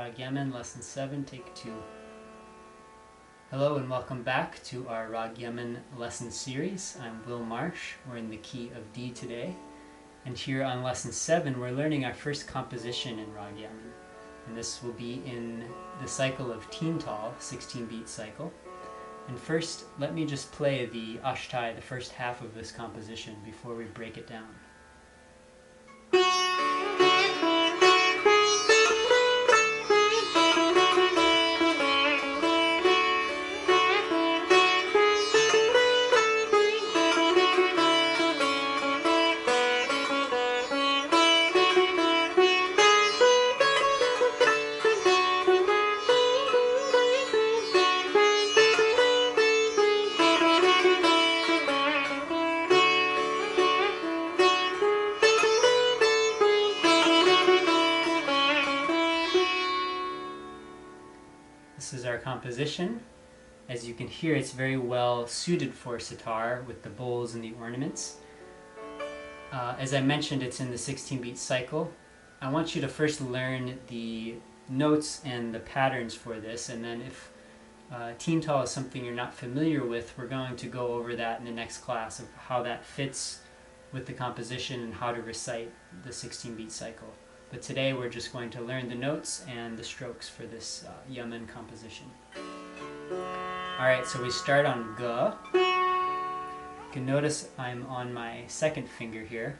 Rag Yaman, Lesson 7, Take 2. Hello and welcome back to our Rag Yaman lesson series. I'm Will Marsh. We're in the key of D today. And here on Lesson 7, we're learning our first composition in Rag Yaman. And this will be in the cycle of Teental, 16-beat cycle. And first, let me just play the Ashtai, the first half of this composition, before we break it down. This is our composition. As you can hear, it's very well suited for sitar with the bowls and the ornaments. As I mentioned, it's in the 16-beat cycle. I want you to first learn the notes and the patterns for this, and then if Teental is something you're not familiar with, we're going to go over that in the next class of how that fits with the composition and how to recite the 16-beat cycle. But today we're just going to learn the notes and the strokes for this Yaman composition. Alright, so we start on Ga. You can notice I'm on my second finger here.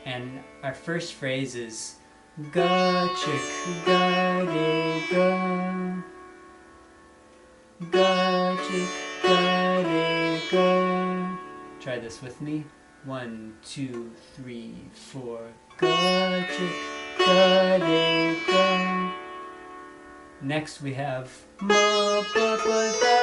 And our first phrase is Ga chik ga de ga. Ga chik ga de ga. Try this with me. 1, 2, 3, 4. Ga chik ga de ga. Next we have ma pa pa da.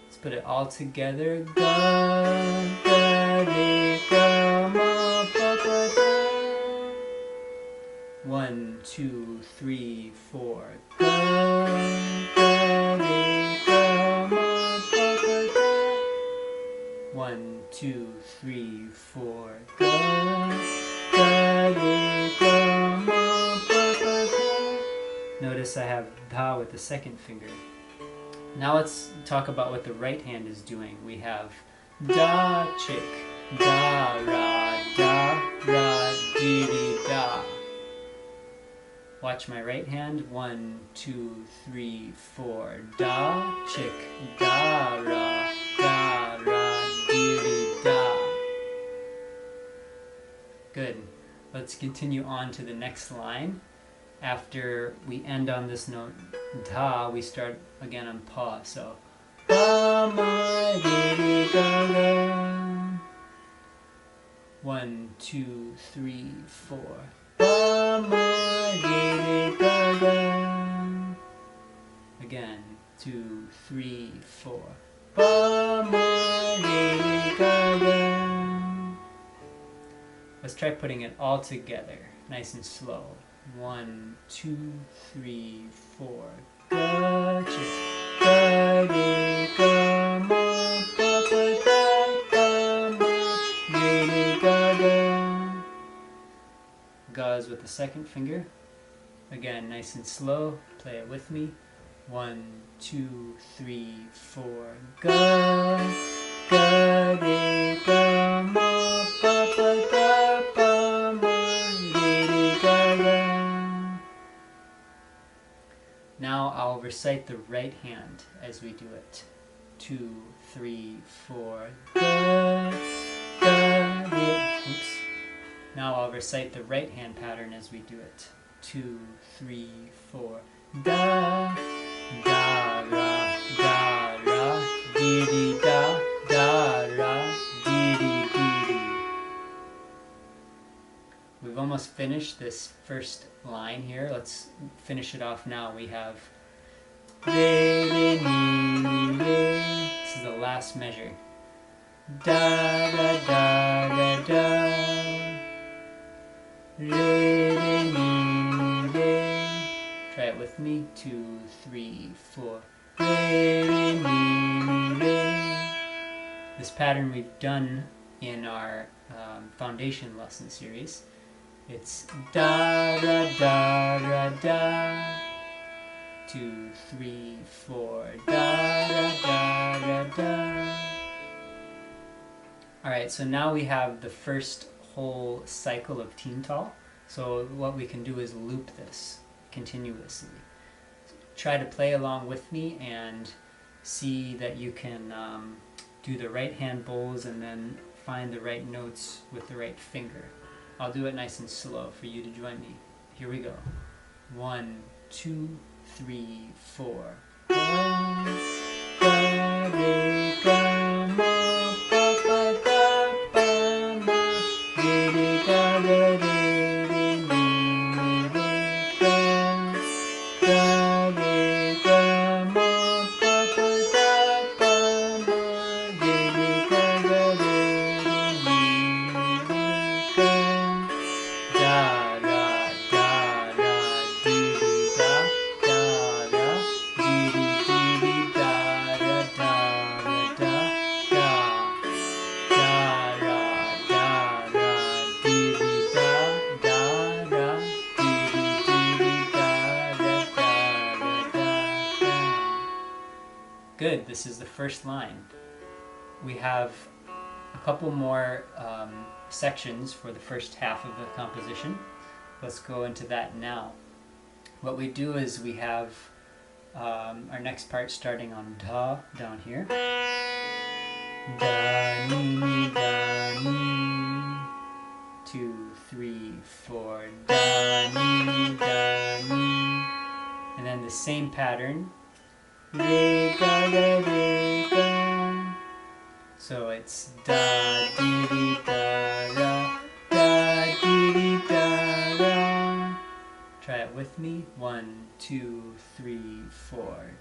Let's put it all together. Ga ga de ga ma pa pa da. 1, 2, 3, 4. Ga ga de ga ma pa pa da. 1, 2, 3, 4. Ga ga de ga ma pa pa da. Notice I have da with the second finger. Now let's talk about what the right hand is doing. We have da chick, da ra dee dee da. Watch my right hand. 1, 2, 3, 4. Da chick, da ra dee dee da. Good. Let's continue on to the next line. After we end on this note da, we start again on pa. So pa ma di di ga ga. 1, 2, 3, 4. Pa ma di di ga ga. Again 2, 3, 4. Pa ma di di ga ga. Let's try putting it all together, nice and slow. 1, 2, 3, 4. Ga chik ga de ga ma pa pa da ga ma di di ga ga. Ga is with the second finger. Again, nice and slow. Play it with me. 1, 2, 3, 4. Ga ga de ga ma pa pa da pa ma di di ga ga. Now I'll recite the right hand as we do it. 2, 3, 4. Ga, ga, de. Oops. Now I'll recite the right hand pattern as we do it. 2, 3, 4. Da, ra, dee dee da, ra, dee dee dee dee. We've almost finished this first line here. Let's finish it off now. We have re, re, mi, re. This is the last measure. Da, da, da, da, da. Re, re, mi, re. Try it with me. 2, 3, 4. Re, re, mi, re. This pattern we've done in our foundation lesson series. It's da ra da ra da. 2, 3, 4, da ra da ra da. Alright, so now we have the first whole cycle of Teental. So what we can do is loop this continuously. Try to play along with me and see that you can do the right hand bowls and then find the right notes with the right finger. I'll do it nice and slow for you to join me. Here we go. 1, 2, 3, 4. Good, this is the first line. We have a couple more sections for the first half of the composition. Let's go into that now. What we do is we have our next part starting on da down here. Da, ni, da, ni. 2, 3, 4. Da, ni, da, ni. And then the same pattern. Re, ga, ga, re, ga. So it's da, di, di, da, ra, da, di, di, da, ra. Try it with me. 1, 2, 3, 4.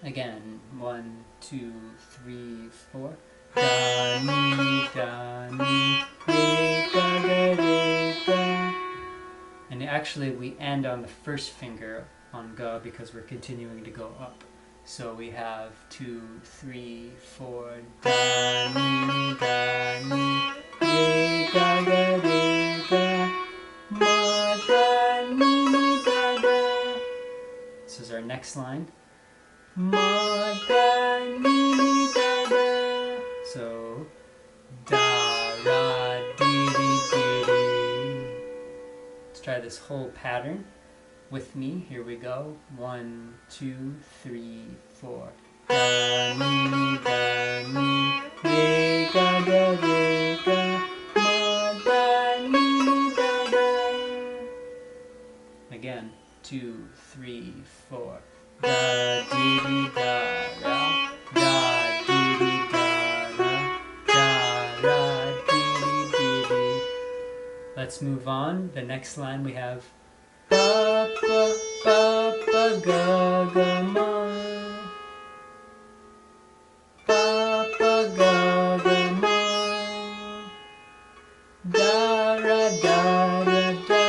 Again, 1, 2, 3, 4. Da, ni, da, ni, re, ga, ga, re, ga. And actually we end on the first finger on ga because we're continuing to go up. So we have 2, 3, 4. Da, ni, da, ni, re, ga, ga, re, ga. Ma, da, ni, da, da. This is our next line. Ma, da, ni, da, da. So, da, ra, di, di, di, di. Let's try this whole pattern with me. Here we go. 1, 2, 3, 4. Da, ni, da, ni, re, ga, ga, re, ga. Ma, da, ni, da, da. Again. 2, 3, 4. Da, di, di, da, ra. Da, di, di, da, ra. Da, ra, di, di, di, di. Let's move on. The next line we have pa, pa, pa, pa, ga, ga, ma. Pa, pa, ga, ga, ma. Da, ra, da, ra, da.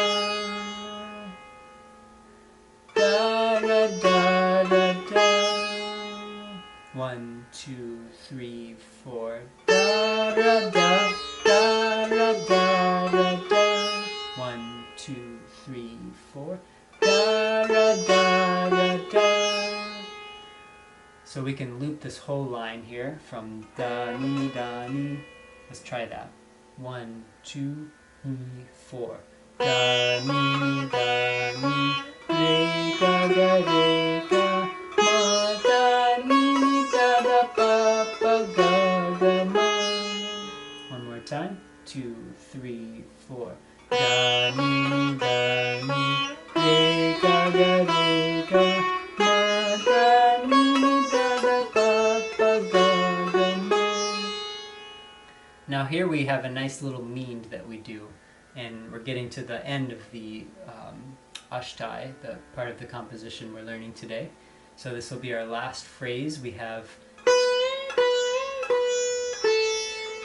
Da, ra, da, ra, da. 1, 2, 3, 4. Da, ra, da, da, ra, da, ra, da. 1, 2, 3, 4. Da, ra, da, ra, da. So we can loop this whole line here from da, ni, da, ni. Let's try that. 1, 2, 3, 4. Da, ni, da, ni. Re, ga, ga, re, ga. Ma, da, ni, da, da, pa, pa, ga, ga, ma. One more time. 2, 3, 4. Da, ni, da, ni. Re, ga, ga, re, ga. Ma, da, ni, da, da, pa, pa, ga, ga, ma. Now here we have a nice little mean that we do, and we're getting to the end of the Ashtai, the part of the composition we're learning today. So this will be our last phrase. We have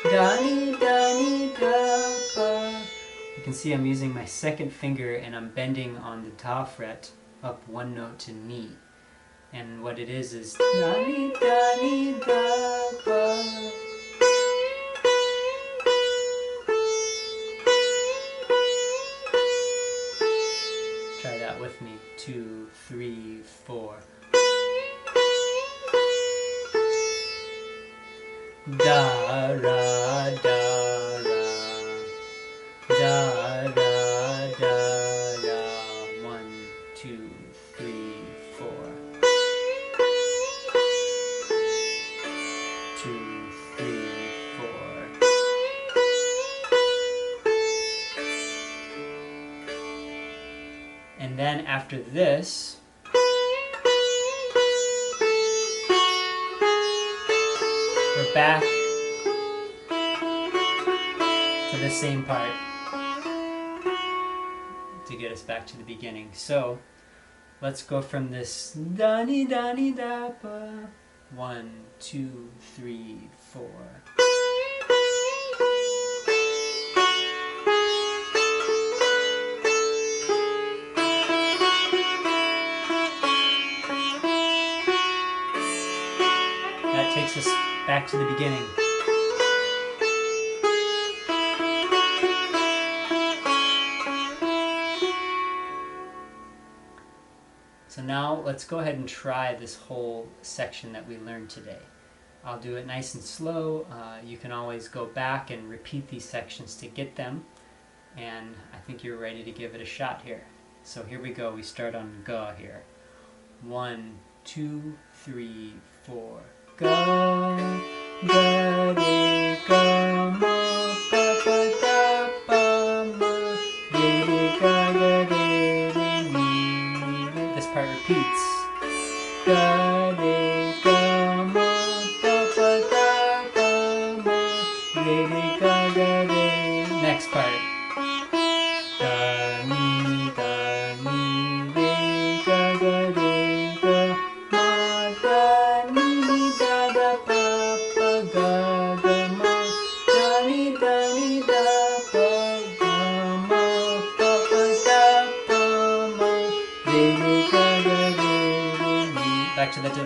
da, ni, da, pa. You can see I'm using my second finger and I'm bending on the ta fret up one note to ni. And what it is da ni da pa. Try that with me. 2, 3, 4. Da ra da ra da ra da ra. 1, 2, 3, 4. 2, 3, 4. And then after this, we're back to the same part to get us back to the beginning. So let's go from this da ni da pa. 1, 2, 3, 4. That takes us back to the beginning. So now let's go ahead and try this whole section that we learned today. I'll do it nice and slow. You can always go back and repeat these sections to get them. And I think you're ready to give it a shot here. So here we go. We start on ga here. 1, 2, 3, 4. Ga, ga, re, ga, ma, pa, pa, da, pa, ma, re, re, ga, ga, re, re, mi, re. This part repeats. Ga, re, ga, ma, pa, pa, da, pa, ma, re, re, ga, ga, re. Next part. Da, ni, re, ga, ga, re, ga, ma, da, ni, da, da, pa, pa, ga, ga, ma, da, ni, da, pa, ga, ma, pa, pa, da, pa, ma, re, re, ga, ga, re, mi. Back to the top.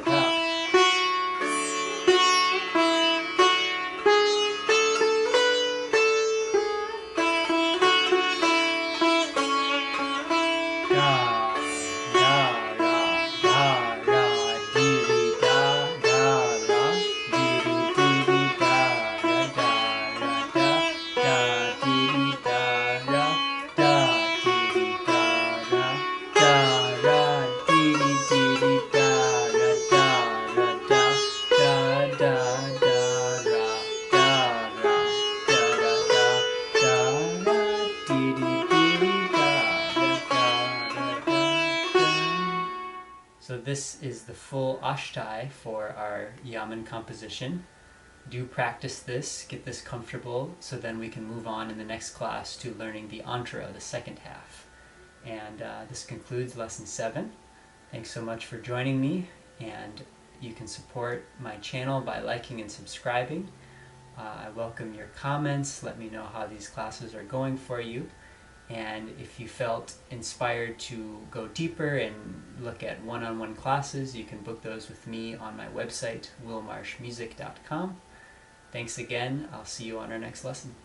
So this is the full Ashtai for our Yaman composition. Do practice this, get this comfortable, so then we can move on in the next class to learning the Antara, the second half. And this concludes lesson 7. Thanks so much for joining me, and you can support my channel by liking and subscribing. I welcome your comments. Let me know how these classes are going for you. And if you felt inspired to go deeper and look at one-on-one classes, you can book those with me on my website, willmarshmusic.com. Thanks again. I'll see you on our next lesson.